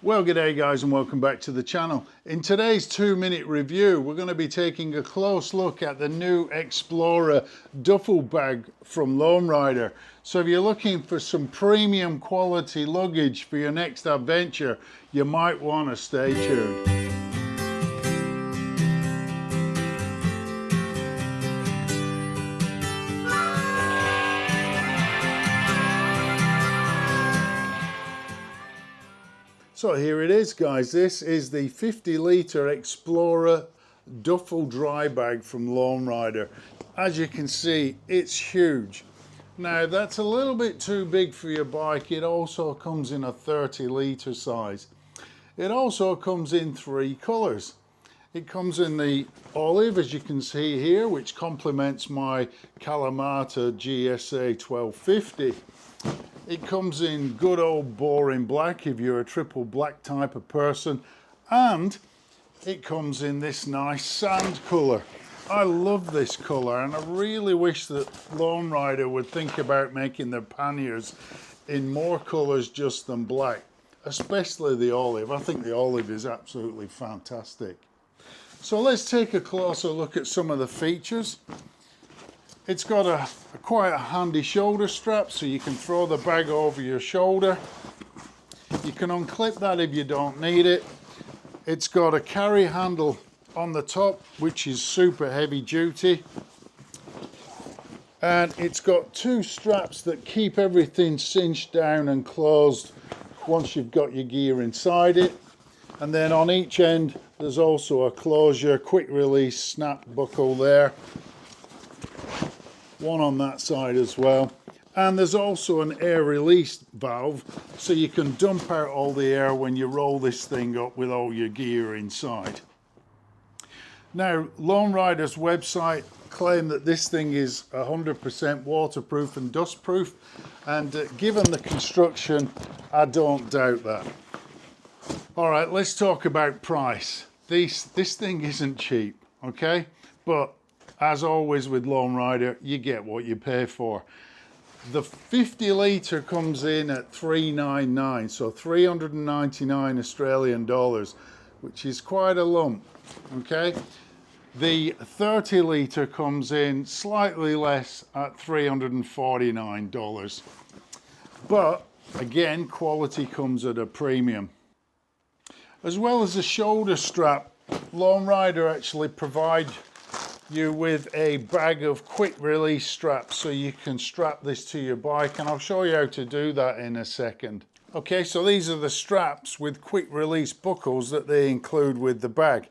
Well, g'day guys, and welcome back to the channel. In today's 2-minute review, we're going to be taking a close look at the new Explorer Duffel Bag from Lone Rider. So if you're looking for some premium quality luggage for your next adventure, you might want to stay tuned. So here it is, guys. This is the 50-litre Explorer Duffel Dry Bag from Lone Rider. As you can see, it's huge. Now, that's a little bit too big for your bike. It also comes in a 30-litre size. It also comes in 3 colours. It comes in the olive, as you can see here, which complements my Kalamata GSA 1250. It comes in good old boring black if you're a triple black type of person, and it comes in this nice sand colour. I love this colour, and I really wish that Lone Rider would think about making their panniers in more colours just than black, especially the olive. I think the olive is absolutely fantastic. So let's take a closer look at some of the features. It's got quite a handy shoulder strap, so you can throw the bag over your shoulder. You can unclip that if you don't need it. It's got a carry handle on the top, which is super heavy duty. And it's got 2 straps that keep everything cinched down and closed once you've got your gear inside it. And then on each end, there's also a closure, quick release snap buckle there. One on that side as well, and there's also an air release valve, so you can dump out all the air when you roll this thing up with all your gear inside. Now, Lone Rider's website claim that this thing is 100% waterproof and dustproof, and given the construction, I don't doubt that. All right, let's talk about price. This thing isn't cheap, okay? But as always with Lone Rider, you get what you pay for. The 50-litre comes in at $399, so 399 Australian dollars, which is quite a lump, okay? The 30-litre comes in slightly less at $349. But again, quality comes at a premium. As well as the shoulder strap, Lone Rider actually provide you with a bag of quick release straps, so you can strap this to your bike, and I'll show you how to do that in a second. Okay, so these are the straps with quick release buckles that they include with the bag.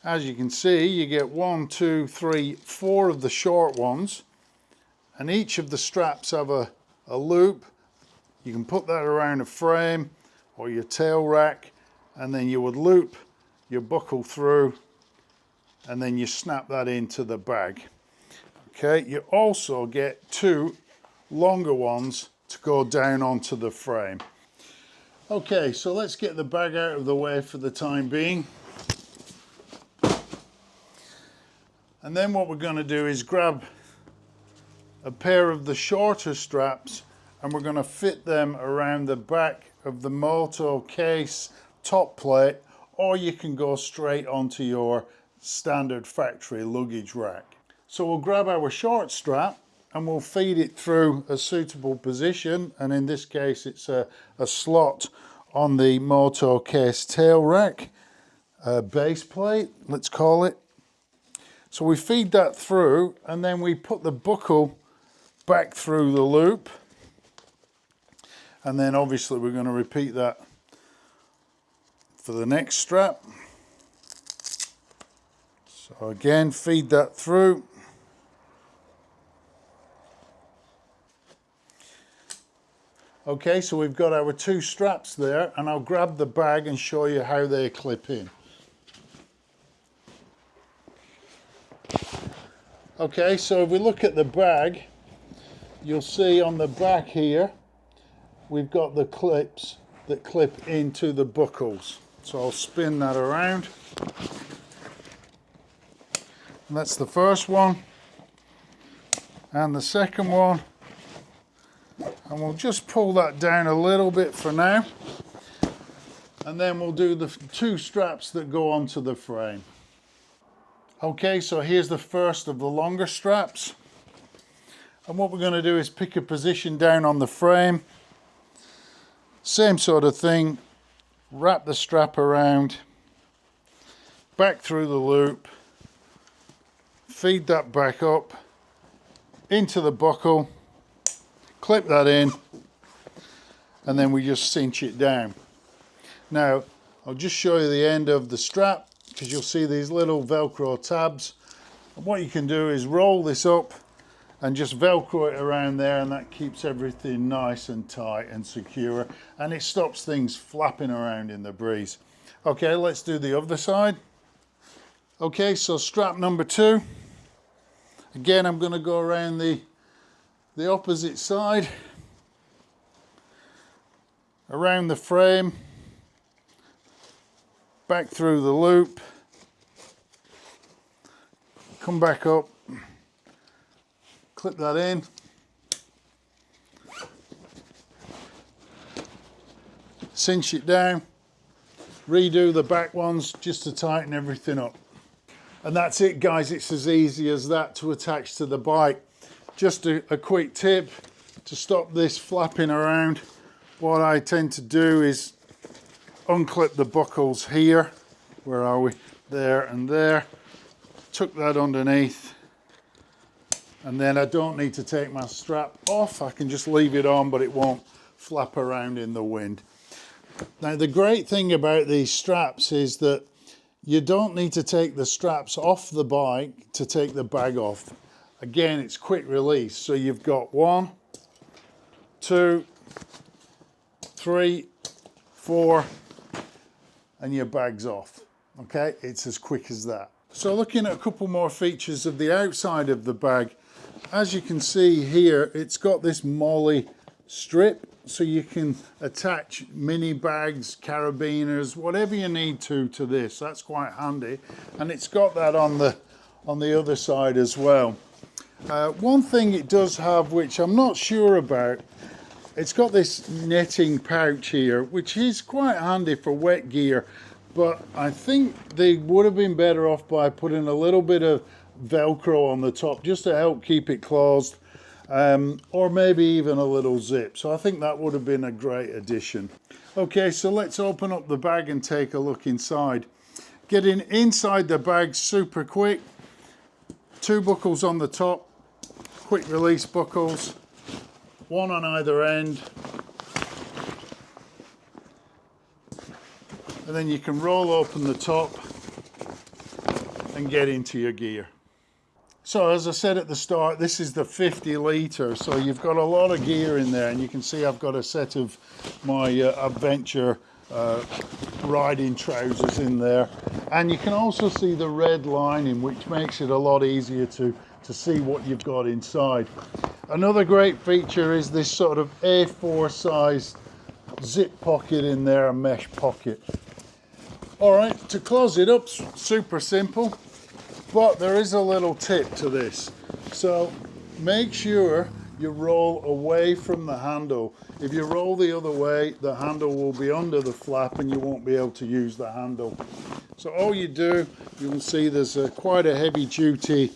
As you can see, you get 1, 2, 3, 4 of the short ones, and each of the straps have a loop. You can put that around a frame or your tail rack, and then you would loop your buckle through, and then you snap that into the bag. Okay, you also get 2 longer ones to go down onto the frame. Okay, so let's get the bag out of the way for the time being. And then what we're going to do is grab a pair of the shorter straps, and we're going to fit them around the back of the moto case top plate, or you can go straight onto your standard factory luggage rack. So we'll grab our short strap and we'll feed it through a suitable position, and in this case it's a slot on the moto case tail rack, base plate let's call it. So we feed that through, and then we put the buckle back through the loop, and then obviously we're going to repeat that for the next strap. So again, feed that through. Okay, so we've got our 2 straps there, and I'll grab the bag and show you how they clip in. Okay, so if we look at the bag, you'll see on the back here, we've got the clips that clip into the buckles. So I'll spin that around. And that's the first one, and the second one, and we'll just pull that down a little bit for now. and then we'll do the 2 straps that go onto the frame. Okay, so here's the first of the longer straps. And what we're going to do is pick a position down on the frame. Same sort of thing. Wrap the strap around, back through the loop, feed that back up into the buckle, clip that in, and then we just cinch it down. Now, I'll just show you the end of the strap, because you'll see these little Velcro tabs. And what you can do is roll this up and just Velcro it around there, and that keeps everything nice and tight and secure, and it stops things flapping around in the breeze. Okay, let's do the other side. Okay, so strap number 2. Again, I'm going to go around the opposite side, around the frame, back through the loop, come back up, clip that in, cinch it down, redo the back ones just to tighten everything up. And that's it, guys. It's as easy as that to attach to the bike. Just a quick tip to stop this flapping around. What I tend to do is unclip the buckles here. Where are we? There and there. Tuck that underneath. And then I don't need to take my strap off. I can just leave it on, but it won't flap around in the wind. Now, the great thing about these straps is that you don't need to take the straps off the bike to take the bag off. Again, it's quick release. So you've got 1, 2, 3, 4, and your bag's off. Okay, it's as quick as that. So looking at a couple more features of the outside of the bag, as you can see here, it's got this MOLLE strip, so you can attach mini bags, carabiners, whatever you need to this. That's quite handy, and it's got that on the other side as well. One thing it does have, which I'm not sure about, it's got this netting pouch here, which is quite handy for wet gear, but I think they would have been better off by putting a little bit of Velcro on the top just to help keep it closed. Or maybe even a little zip. So I think that would have been a great addition. Okay, so let's open up the bag and take a look inside. Getting inside the bag super quick. 2 buckles on the top, quick release buckles, 1 on either end. And then you can roll open the top and get into your gear. So as I said at the start, this is the 50 litre, so you've got a lot of gear in there, and you can see I've got a set of my adventure riding trousers in there, and you can also see the red lining, which makes it a lot easier to see what you've got inside. Another great feature is this sort of A4 size zip pocket in there, a mesh pocket. All right, to close it up, super simple. But there is a little tip to this. So make sure you roll away from the handle. If you roll the other way, the handle will be under the flap and you won't be able to use the handle. So all you do, you will see there's quite a heavy duty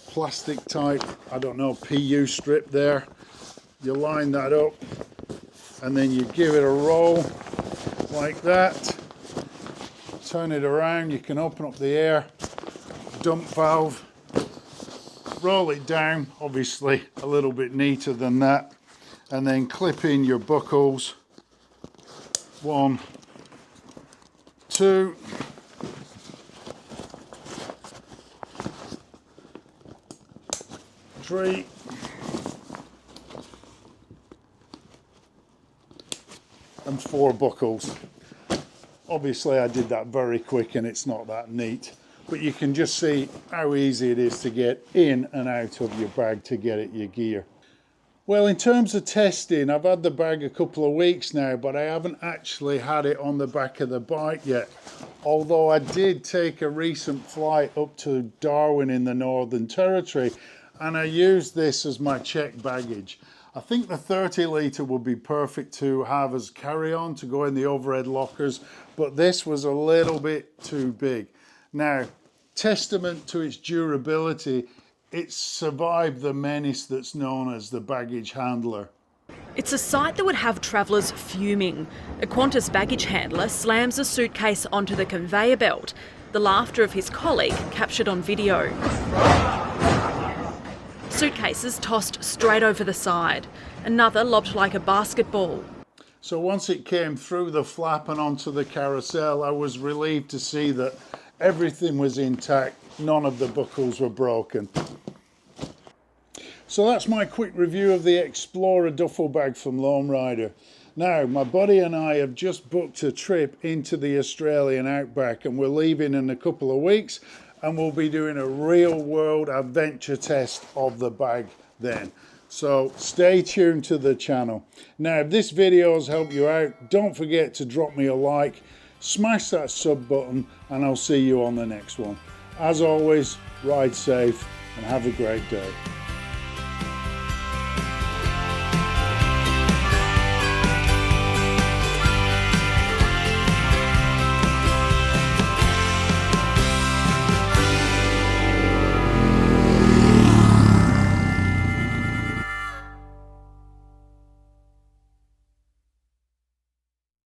plastic type, I don't know, PU strip there. You line that up and then you give it a roll like that. Turn it around, you can open up the air dump valve, roll it down, obviously a little bit neater than that, and then clip in your buckles. 1, 2, 3, and 4 buckles. Obviously I did that very quick and it's not that neat. But you can just see how easy it is to get in and out of your bag to get at your gear. Well, in terms of testing, I've had the bag a couple of weeks now, but I haven't actually had it on the back of the bike yet. Although I did take a recent flight up to Darwin in the Northern Territory, and I used this as my checked baggage. I think the 30 litre would be perfect to have as carry-on to go in the overhead lockers, but this was a little bit too big. Now, testament to its durability, it's survived the menace that's known as the baggage handler. It's a sight that would have travellers fuming. A Qantas baggage handler slams a suitcase onto the conveyor belt. The laughter of his colleague captured on video. Suitcases tossed straight over the side. Another lobbed like a basketball. So once it came through the flap and onto the carousel, I was relieved to see that everything was intact. None of the buckles were broken. So that's my quick review of the Explorer Duffel Bag from Lone Rider. Now, my buddy and I have just booked a trip into the Australian Outback, and we're leaving in a couple of weeks, and we'll be doing a real world adventure test of the bag then. So stay tuned to the channel. Now, if this video has helped you out, don't forget to drop me a like, smash that sub button, and I'll see you on the next one. As always, ride safe and have a great day.